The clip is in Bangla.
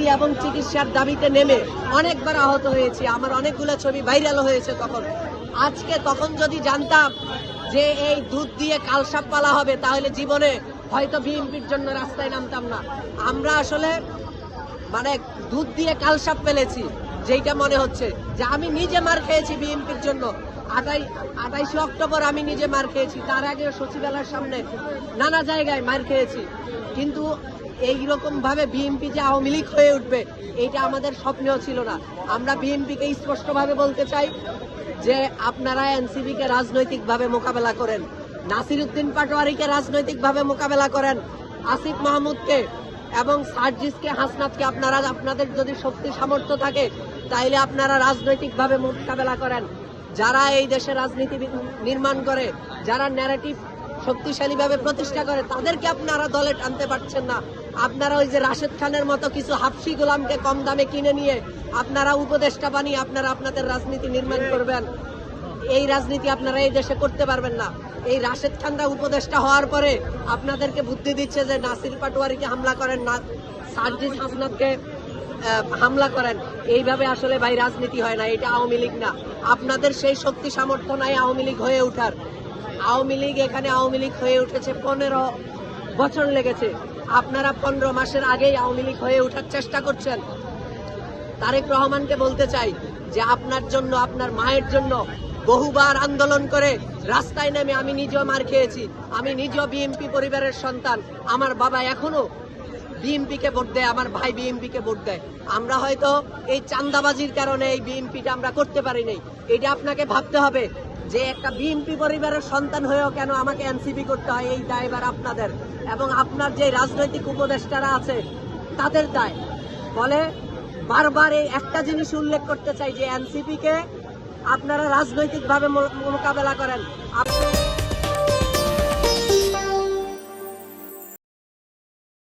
মুক্তি এবং চিকিৎসার দাবিতে নেমে অনেকবার আহত হয়েছি। আমার অনেকগুলো ছবি ভাইরাল হয়েছে তখন। আজকে তখন যদি জানতাম যে এই দুধ দিয়ে কালসাপ পালা হবে, তাহলে জীবনে হয়তো বিএনপির জন্য রাস্তায় নামতাম না। আমরা আসলে মানে দুধ দিয়ে কালসাপ পেলেছি, যেটা মনে হচ্ছে যে আমি নিজে মার খেয়েছি বিএনপির জন্য। 28 অক্টোবর আমি নিজে মার খেয়েছি, তার আগে সচিবালয়ের সামনে নানা জায়গায় মার খেয়েছি। কিন্তু এইরকম ভাবে বিএনপি যে আওয়ামী লীগ হয়ে উঠবে, এইটা আমাদের স্বপ্নেও ছিল না। আমরা বিএনপিকে স্পষ্টভাবে বলতে চাই যে আপনারা এনসিপি কে রাজনৈতিকভাবে মোকাবেলা করেন, নাসিরউদ্দিন পাটোয়ারিকে রাজনৈতিকভাবে মোকাবেলা করেন, আসিফ মাহমুদকে এবং সার্জিসকে, হাসনাতকে আপনারা আপনাদের যদি শক্তি সামর্থ্য থাকে তাইলে আপনারা রাজনৈতিকভাবে মোকাবেলা করেন। যারা এই দেশে রাজনীতি নির্মাণ করে, যারা ন্যারেটিভ শক্তিশালীভাবে প্রতিষ্ঠা করে, তাদেরকে আপনারা দলে টানতে পারছেন না। আপনারা ওই যে রাশেদ খানের মতো কিছু হাফসি গোলামকে কম দামে কিনে নিয়ে আপনারা উপদেষ্টা বানিয়ে আপনারা আপনাদের রাজনীতি নির্মাণ করবেন। এই রাজনীতি আপনারা এই দেশে করতে পারবেন না। এই রাশেদ খানরা উপদেষ্টা হওয়ার পরে আপনাদেরকে বুদ্ধি দিচ্ছে যে নাসির পাটোয়ারিকে হামলা করেন, না সার্জিস হাসনাতকে হামলা করেন। এইভাবে আসলে ভাই রাজনীতি হয় না, এটা আওয়ামী লীগ না। আপনাদের সেই শক্তি সামর্থ্য নাই আওয়ামী লীগ হয়ে ওঠার। আওয়ামী লীগ এখানে আওয়ামী লীগ হয়ে উঠেছে 15 বছর লেগেছে। আপনারা 15 মাসের আগেই আওয়ামী লীগ হয়ে ওঠার চেষ্টা করছেন। তারেক রহমানকে বলতে চাই যে আপনার জন্য, আপনার মায়ের জন্য বহুবার আন্দোলন করে রাস্তায় নেমে আমি নিজেও মার খেয়েছি। আমি নিজেও বিএনপি পরিবারের সন্তান। আমার বাবা এখনো বিএনপিকে ভোট দেয়, আমার ভাই বিএনপিকে ভোট দেয়। আমরা হয়তো এই চাঁদাবাজির কারণে এই বিএনপিটা আমরা করতে পারি নাই। এটা আপনাকে ভাবতে হবে যে একটা বিএনপি পরিবারের সন্তান হয়েও কেন আমাকে এনসিপি করতে হয়, এই দায়ভার আপনাদের এবং আপনার যে রাজনৈতিক উপদেষ্টারা আছে তাদের দায়। বলে বারবার এই একটা জিনিস উল্লেখ করতে চাই যে এনসিপি কে আপনারা রাজনৈতিকভাবে মোকাবেলা করেন।